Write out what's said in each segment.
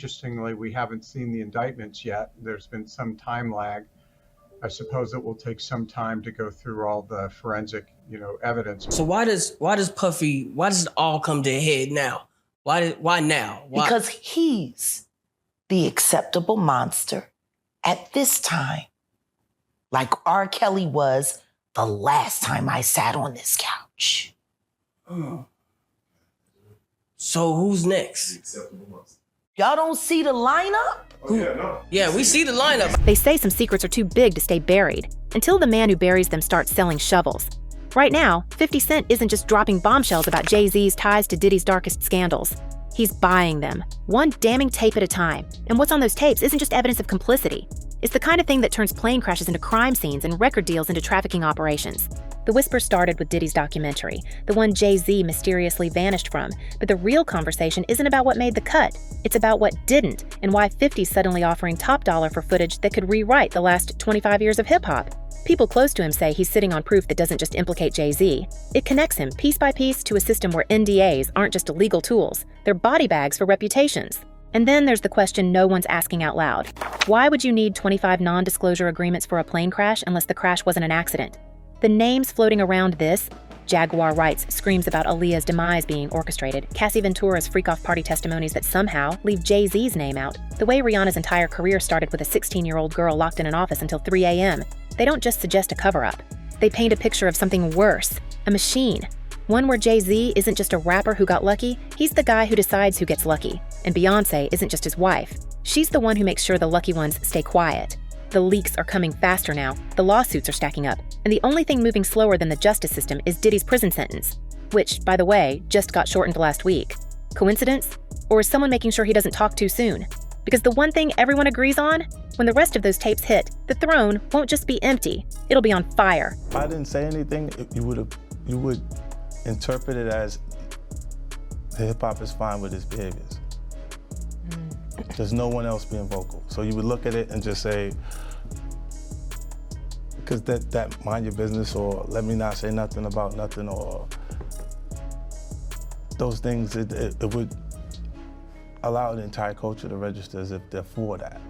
interestingly, we haven't seen the indictments yet. There's been some time lag. I suppose it will take some time to go through all the forensic, evidence. So why does it all come to a head now? Why now? Why? Because he's the acceptable monster at this time, like R. Kelly was the last time I sat on this couch. So who's next? Acceptable monster. Y'all don't see the lineup? Oh, yeah, no. Yeah, we see the lineup. They say some secrets are too big to stay buried until the man who buries them starts selling shovels. Right now, 50 Cent isn't just dropping bombshells about Jay-Z's ties to Diddy's darkest scandals. He's buying them, one damning tape at a time. And what's on those tapes isn't just evidence of complicity. It's the kind of thing that turns plane crashes into crime scenes and record deals into trafficking operations. The whisper started with Diddy's documentary, the one Jay-Z mysteriously vanished from, but the real conversation isn't about what made the cut. It's about what didn't, and why 50's suddenly offering top dollar for footage that could rewrite the last 25 years of hip-hop. People close to him say he's sitting on proof that doesn't just implicate Jay-Z. It connects him, piece by piece, to a system where NDAs aren't just illegal tools, they're body bags for reputations. And then there's the question no one's asking out loud. Why would you need 25 non-disclosure agreements for a plane crash unless the crash wasn't an accident? The names floating around this, Jaguar Wrights screams about Aaliyah's demise being orchestrated, Cassie Ventura's freak-off party testimonies that somehow leave Jay-Z's name out, the way Rihanna's entire career started with a 16-year-old girl locked in an office until 3 a.m. They don't just suggest a cover-up. They paint a picture of something worse, a machine. One where Jay-Z isn't just a rapper who got lucky, he's the guy who decides who gets lucky. And Beyonce isn't just his wife. She's the one who makes sure the lucky ones stay quiet. The leaks are coming faster now, the lawsuits are stacking up, and the only thing moving slower than the justice system is Diddy's prison sentence, which, by the way, just got shortened last week. Coincidence? Or is someone making sure he doesn't talk too soon? Because the one thing everyone agrees on, when the rest of those tapes hit, the throne won't just be empty, it'll be on fire. If I didn't say anything, you would interpret it as hip-hop is fine with his behaviors. There's no one else being vocal. So you would look at it and just say, because that mind your business, or let me not say nothing about nothing, or those things, it would allow the entire culture to register as if they're for that.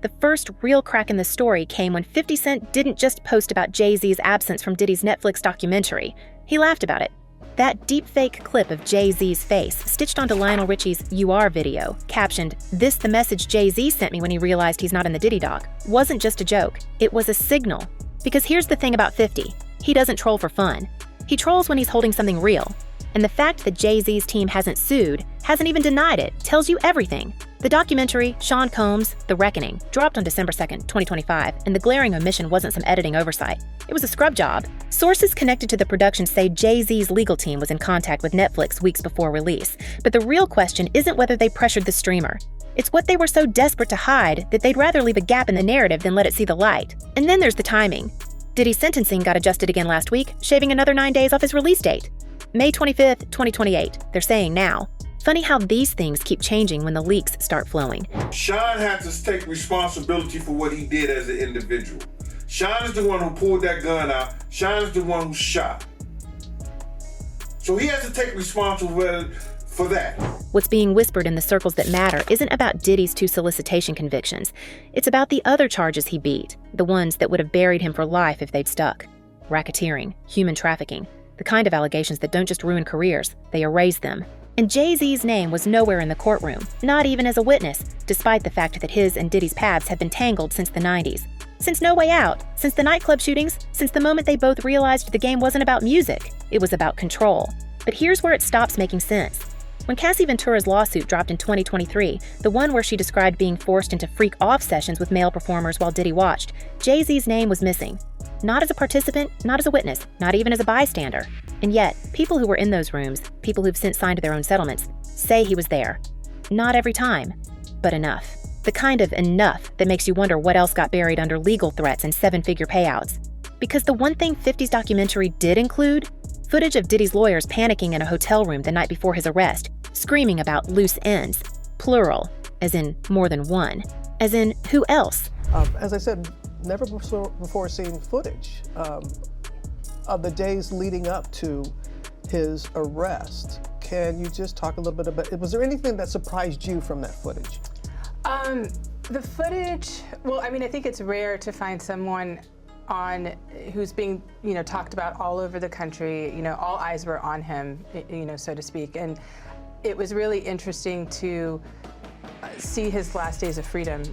The first real crack in the story came when 50 Cent didn't just post about Jay-Z's absence from Diddy's Netflix documentary. He laughed about it. That deepfake clip of Jay-Z's face, stitched onto Lionel Richie's You Are video, captioned, "This the message Jay-Z sent me when he realized he's not in the Diddy doc," wasn't just a joke, it was a signal. Because here's the thing about 50, he doesn't troll for fun. He trolls when he's holding something real. And the fact that Jay-Z's team hasn't sued, hasn't even denied it, tells you everything. The documentary, Sean Combs' The Reckoning, dropped on December 2nd, 2025, and the glaring omission wasn't some editing oversight. It was a scrub job. Sources connected to the production say Jay-Z's legal team was in contact with Netflix weeks before release. But the real question isn't whether they pressured the streamer. It's what they were so desperate to hide that they'd rather leave a gap in the narrative than let it see the light. And then there's the timing. Diddy's sentencing got adjusted again last week, shaving another 9 days off his release date. May 25th, 2028, they're saying now. Funny how these things keep changing when the leaks start flowing. Sean had to take responsibility for what he did as an individual. Sean is the one who pulled that gun out. Sean is the one who shot. So he has to take responsibility for that. What's being whispered in the circles that matter isn't about Diddy's 2 solicitation convictions. It's about the other charges he beat, the ones that would have buried him for life if they'd stuck. Racketeering, human trafficking, the kind of allegations that don't just ruin careers, they erase them. And Jay-Z's name was nowhere in the courtroom, not even as a witness, despite the fact that his and Diddy's paths had been tangled since the 90s. Since No Way Out, since the nightclub shootings, since the moment they both realized the game wasn't about music, it was about control. But here's where it stops making sense. When Cassie Ventura's lawsuit dropped in 2023, the one where she described being forced into freak-off sessions with male performers while Diddy watched, Jay-Z's name was missing. Not as a participant, not as a witness, not even as a bystander. And yet, people who were in those rooms, people who've since signed their own settlements, say he was there. Not every time, but enough. The kind of enough that makes you wonder what else got buried under legal threats and 7-figure payouts. Because the one thing 50's documentary did include, footage of Diddy's lawyers panicking in a hotel room the night before his arrest, screaming about loose ends, plural, as in more than one, as in who else? As I said, never before seen footage of the days leading up to his arrest. Can you just talk a little bit about, was there anything that surprised you from that footage? The footage, well, I mean, I think it's rare to find someone who's being, talked about all over the country. All eyes were on him, so to speak. And it was really interesting to see his last days of freedom,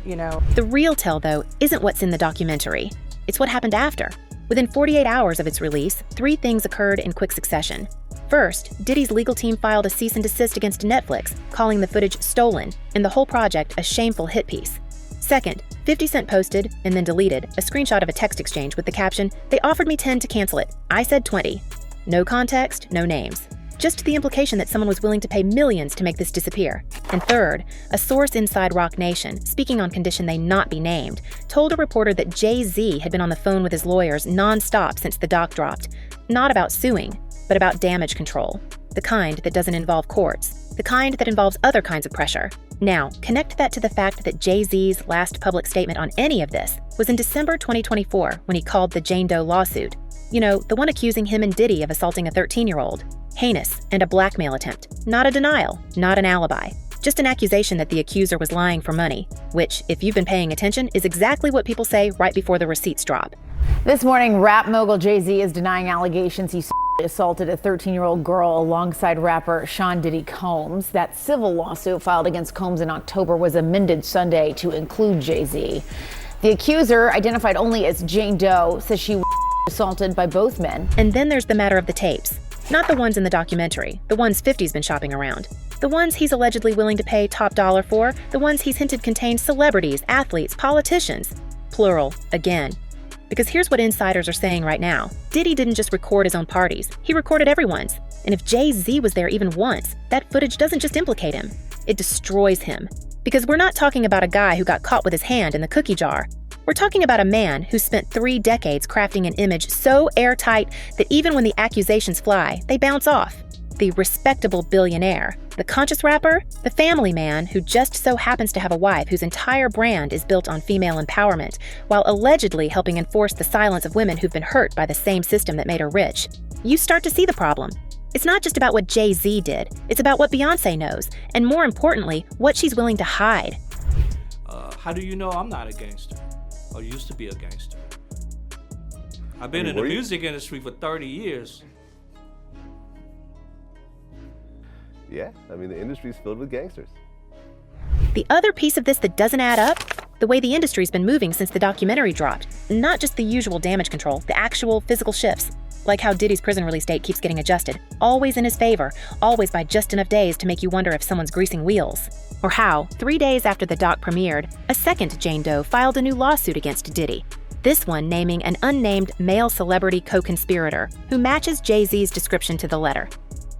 The real tell, though, isn't what's in the documentary. It's what happened after. Within 48 hours of its release, 3 things occurred in quick succession. First, Diddy's legal team filed a cease and desist against Netflix, calling the footage stolen, and the whole project a shameful hit piece. Second, 50 Cent posted, and then deleted, a screenshot of a text exchange with the caption, "They offered me 10 to cancel it. I said 20. No context, no names. Just the implication that someone was willing to pay millions to make this disappear. And third, a source inside Roc Nation, speaking on condition they not be named, told a reporter that Jay-Z had been on the phone with his lawyers nonstop since the doc dropped. Not about suing, but about damage control. The kind that doesn't involve courts. The kind that involves other kinds of pressure. Now, connect that to the fact that Jay-Z's last public statement on any of this was in December 2024 when he called the Jane Doe lawsuit. The one accusing him and Diddy of assaulting a 13-year-old. Heinous and a blackmail attempt. Not a denial, not an alibi. Just an accusation that the accuser was lying for money, which, if you've been paying attention, is exactly what people say right before the receipts drop. This morning, rap mogul Jay-Z is denying allegations he assaulted a 13-year-old girl alongside rapper Sean Diddy Combs. That civil lawsuit filed against Combs in October was amended Sunday to include Jay-Z. The accuser, identified only as Jane Doe, says she was assaulted by both men. And then there's the matter of the tapes. Not the ones in the documentary, the ones 50's been shopping around. The ones he's allegedly willing to pay top dollar for, the ones he's hinted contain celebrities, athletes, politicians. Plural, again. Because here's what insiders are saying right now. Diddy didn't just record his own parties, he recorded everyone's. And if Jay-Z was there even once, that footage doesn't just implicate him, it destroys him. Because we're not talking about a guy who got caught with his hand in the cookie jar. We're talking about a man who spent 3 decades crafting an image so airtight that even when the accusations fly, they bounce off. The respectable billionaire, the conscious rapper, the family man who just so happens to have a wife whose entire brand is built on female empowerment, while allegedly helping enforce the silence of women who've been hurt by the same system that made her rich. You start to see the problem. It's not just about what Jay-Z did, it's about what Beyonce knows, and more importantly, what she's willing to hide. How do you know I'm not a gangster? Or used to be a gangster? I've been in the music industry for 30 years. Yeah, the industry's filled with gangsters. The other piece of this that doesn't add up, the way the industry's been moving since the documentary dropped. Not just the usual damage control, the actual physical shifts. Like how Diddy's prison release date keeps getting adjusted, always in his favor, always by just enough days to make you wonder if someone's greasing wheels. Or how, 3 days after the doc premiered, a second Jane Doe filed a new lawsuit against Diddy. This one naming an unnamed male celebrity co-conspirator who matches Jay-Z's description to the letter.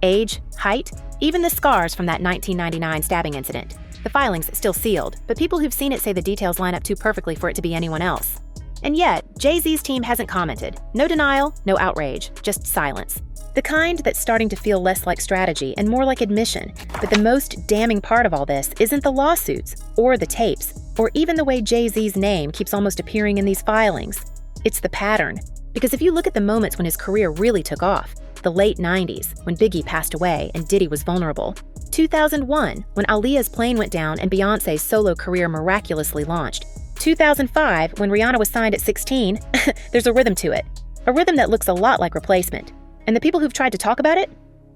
Age, height, even the scars from that 1999 stabbing incident. The filing's still sealed, but people who've seen it say the details line up too perfectly for it to be anyone else. And yet, Jay-Z's team hasn't commented. No denial, no outrage, just silence. The kind that's starting to feel less like strategy and more like admission. But the most damning part of all this isn't the lawsuits, or the tapes, or even the way Jay-Z's name keeps almost appearing in these filings. It's the pattern. Because if you look at the moments when his career really took off, the late 90s, when Biggie passed away and Diddy was vulnerable. 2001, when Aaliyah's plane went down and Beyonce's solo career miraculously launched. 2005, when Rihanna was signed at 16, there's a rhythm to it. A rhythm that looks a lot like Replacement. And the people who've tried to talk about it?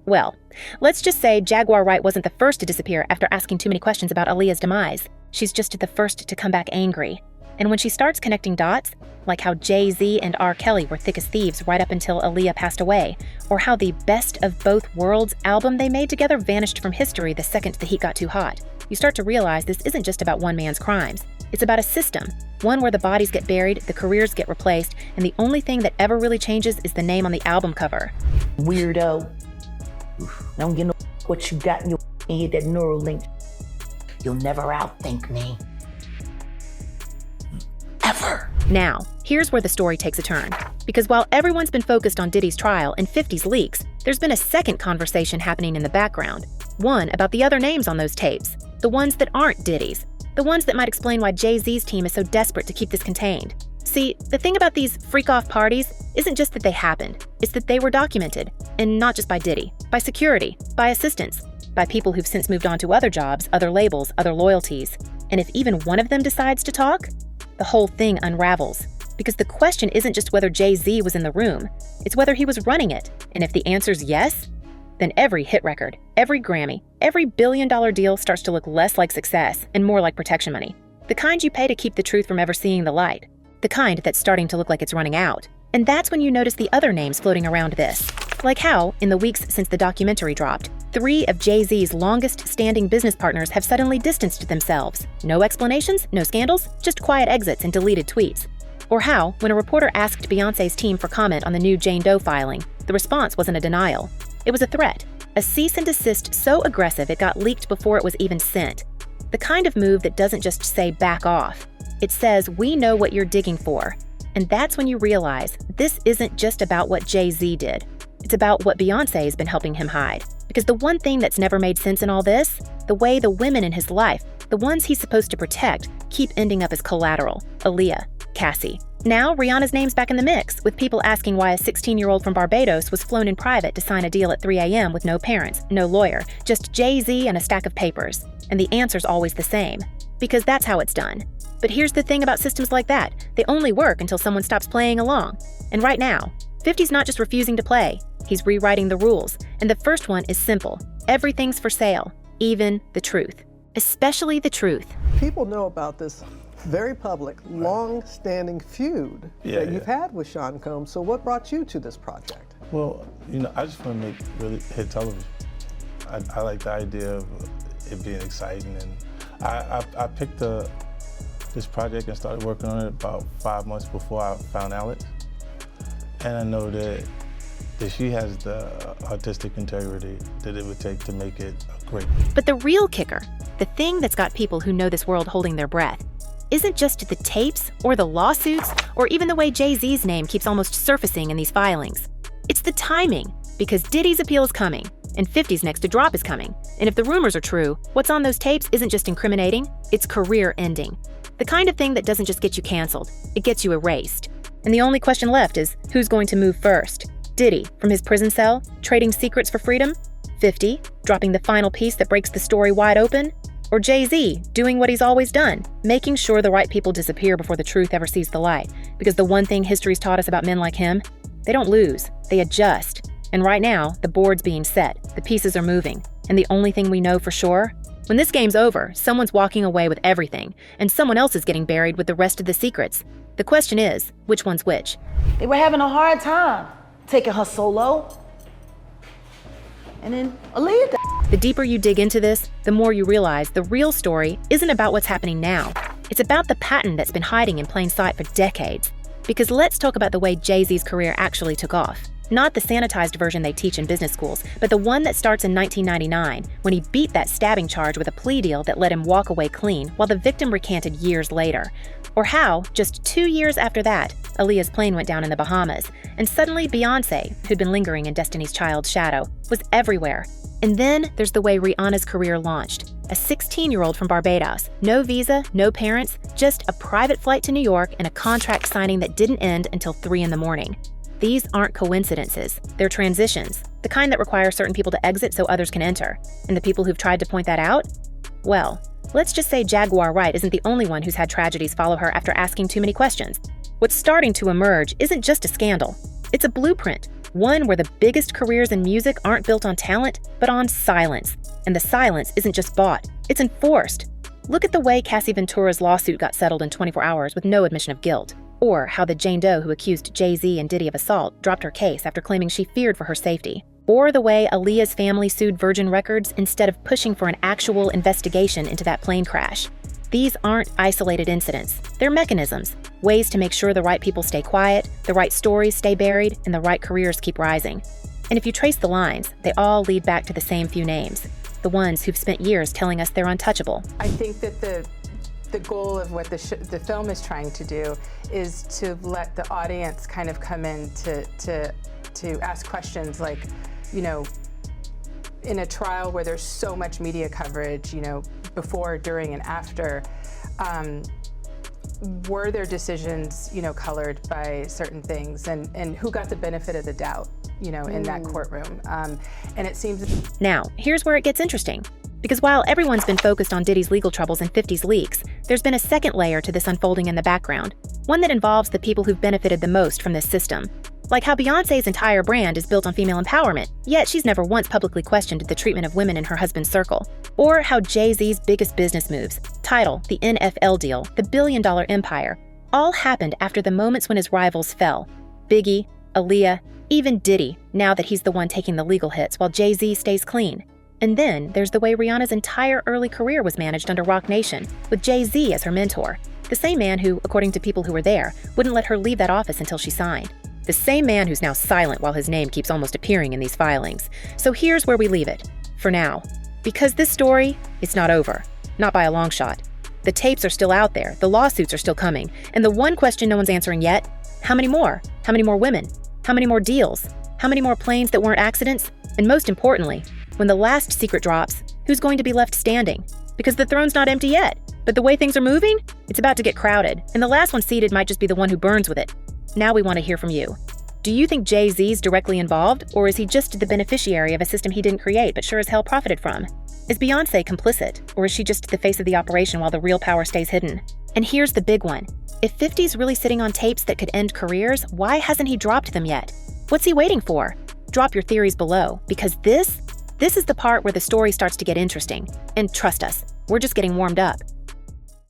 Well, let's just say Jaguar Wright wasn't the first to disappear after asking too many questions about Aaliyah's demise. She's just the first to come back angry. And when she starts connecting dots, like how Jay-Z and R. Kelly were thick as thieves right up until Aaliyah passed away, or how the Best of Both Worlds album they made together vanished from history the second the heat got too hot, you start to realize this isn't just about one man's crimes. It's about a system, one where the bodies get buried, the careers get replaced, and the only thing that ever really changes is the name on the album cover. Weirdo. Don't you know what you got in your head, that neural link? You'll never outthink me. Ever. Now, here's where the story takes a turn. Because while everyone's been focused on Diddy's trial and 50's leaks, there's been a second conversation happening in the background. One about the other names on those tapes. The ones that aren't Diddy's. The ones that might explain why Jay-Z's team is so desperate to keep this contained. See, the thing about these freak-off parties isn't just that they happened, it's that they were documented. And not just by Diddy, by security, by assistants, by people who've since moved on to other jobs, other labels, other loyalties. And if even one of them decides to talk, the whole thing unravels. Because the question isn't just whether Jay-Z was in the room, it's whether he was running it. And if the answer's yes, then every hit record, every Grammy, every billion-dollar deal starts to look less like success and more like protection money. The kind you pay to keep the truth from ever seeing the light. The kind that's starting to look like it's running out. And that's when you notice the other names floating around this. Like how, in the weeks since the documentary dropped, 3 of Jay-Z's longest-standing business partners have suddenly distanced themselves. No explanations, no scandals, just quiet exits and deleted tweets. Or how, when a reporter asked Beyoncé's team for comment on the new Jane Doe filing, the response wasn't a denial. It was a threat. A cease and desist so aggressive it got leaked before it was even sent. The kind of move that doesn't just say back off. It says, we know what you're digging for. And that's when you realize this isn't just about what Jay-Z did. It's about what Beyoncé's been helping him hide. Because the one thing that's never made sense in all this, the way the women in his life, the ones he's supposed to protect, keep ending up as collateral. Aaliyah, Cassie. Now Rihanna's name's back in the mix, with people asking why a 16-year-old from Barbados was flown in private to sign a deal at 3 a.m. with no parents, no lawyer, just Jay-Z and a stack of papers. And the answer's always the same. Because that's how it's done. But here's the thing about systems like that. They only work until someone stops playing along. And right now, 50's not just refusing to play. He's rewriting the rules. And the first one is simple. Everything's for sale. Even the truth. Especially the truth. People know about this very public, long-standing feud that you've had with Sean Combs. So what brought you to this project? Well, I just want to make really hit television. I like the idea of it being exciting, and I picked this project and started working on it about 5 months before I found Alex. And I know that she has the artistic integrity that it would take to make it great. But the real kicker, the thing that's got people who know this world holding their breath, isn't just the tapes or the lawsuits or even the way Jay-Z's name keeps almost surfacing in these filings. It's the timing, because Diddy's appeal is coming, and 50's next to drop is coming. And if the rumors are true, what's on those tapes isn't just incriminating, it's career-ending. The kind of thing that doesn't just get you canceled, it gets you erased. And the only question left is, who's going to move first? Diddy, from his prison cell, trading secrets for freedom? 50, dropping the final piece that breaks the story wide open? Or Jay-Z, doing what he's always done, making sure the right people disappear before the truth ever sees the light? Because the one thing history's taught us about men like him, they don't lose, they adjust. And right now, the board's being set, the pieces are moving. And the only thing we know for sure, when this game's over, someone's walking away with everything, and someone else is getting buried with the rest of the secrets. The question is, which one's which? They were having a hard time taking her solo. And then Aaliyah died. The deeper you dig into this, the more you realize the real story isn't about what's happening now. It's about the pattern that's been hiding in plain sight for decades. Because let's talk about the way Jay-Z's career actually took off. Not the sanitized version they teach in business schools, but the one that starts in 1999, when he beat that stabbing charge with a plea deal that let him walk away clean, while the victim recanted years later. Or how, just 2 years after that, Aaliyah's plane went down in the Bahamas, and suddenly Beyoncé, who'd been lingering in Destiny's Child's shadow, was everywhere. And then there's the way Rihanna's career launched. A 16-year-old from Barbados, no visa, no parents, just a private flight to New York and a contract signing that didn't end until 3 in the morning. These aren't coincidences, they're transitions, the kind that require certain people to exit so others can enter. And the people who've tried to point that out? Well, let's just say Jaguar Wright isn't the only one who's had tragedies follow her after asking too many questions. What's starting to emerge isn't just a scandal, it's a blueprint, one where the biggest careers in music aren't built on talent, but on silence. And the silence isn't just bought, it's enforced. Look at the way Cassie Ventura's lawsuit got settled in 24 hours with no admission of guilt. Or how the Jane Doe who accused Jay-Z and Diddy of assault dropped her case after claiming she feared for her safety. Or the way Aaliyah's family sued Virgin Records instead of pushing for an actual investigation into that plane crash. These aren't isolated incidents. They're mechanisms, ways to make sure the right people stay quiet, the right stories stay buried, and the right careers keep rising. And if you trace the lines, they all lead back to the same few names, the ones who've spent years telling us they're untouchable. I think that the goal of what the film is trying to do is to let the audience kind of come in to ask questions like, in a trial where there's so much media coverage, before, during, and after, were their decisions, colored by certain things, and who got the benefit of the doubt, in that courtroom? And it seems... Now, here's where it gets interesting. Because while everyone's been focused on Diddy's legal troubles and 50's leaks, there's been a second layer to this unfolding in the background, one that involves the people who've benefited the most from this system. Like how Beyonce's entire brand is built on female empowerment, yet she's never once publicly questioned the treatment of women in her husband's circle. Or how Jay-Z's biggest business moves, Tidal, the NFL deal, the billion-dollar empire, all happened after the moments when his rivals fell. Biggie, Aaliyah, even Diddy, now that he's the one taking the legal hits while Jay-Z stays clean. And then there's the way Rihanna's entire early career was managed under Roc Nation, with Jay-Z as her mentor. The same man who, according to people who were there, wouldn't let her leave that office until she signed. The same man who's now silent while his name keeps almost appearing in these filings. So here's where we leave it, for now. Because this story, it's not over. Not by a long shot. The tapes are still out there, the lawsuits are still coming, and the one question no one's answering yet, how many more? How many more women? How many more deals? How many more planes that weren't accidents? And most importantly, when the last secret drops, who's going to be left standing? Because the throne's not empty yet, but the way things are moving, it's about to get crowded, and the last one seated might just be the one who burns with it. Now we want to hear from you. Do you think Jay-Z's directly involved, or is he just the beneficiary of a system he didn't create but sure as hell profited from? Is Beyonce complicit, or is she just the face of the operation while the real power stays hidden? And here's the big one. If 50's really sitting on tapes that could end careers, why hasn't he dropped them yet? What's he waiting for? Drop your theories below, because this is the part where the story starts to get interesting. And trust us, we're just getting warmed up.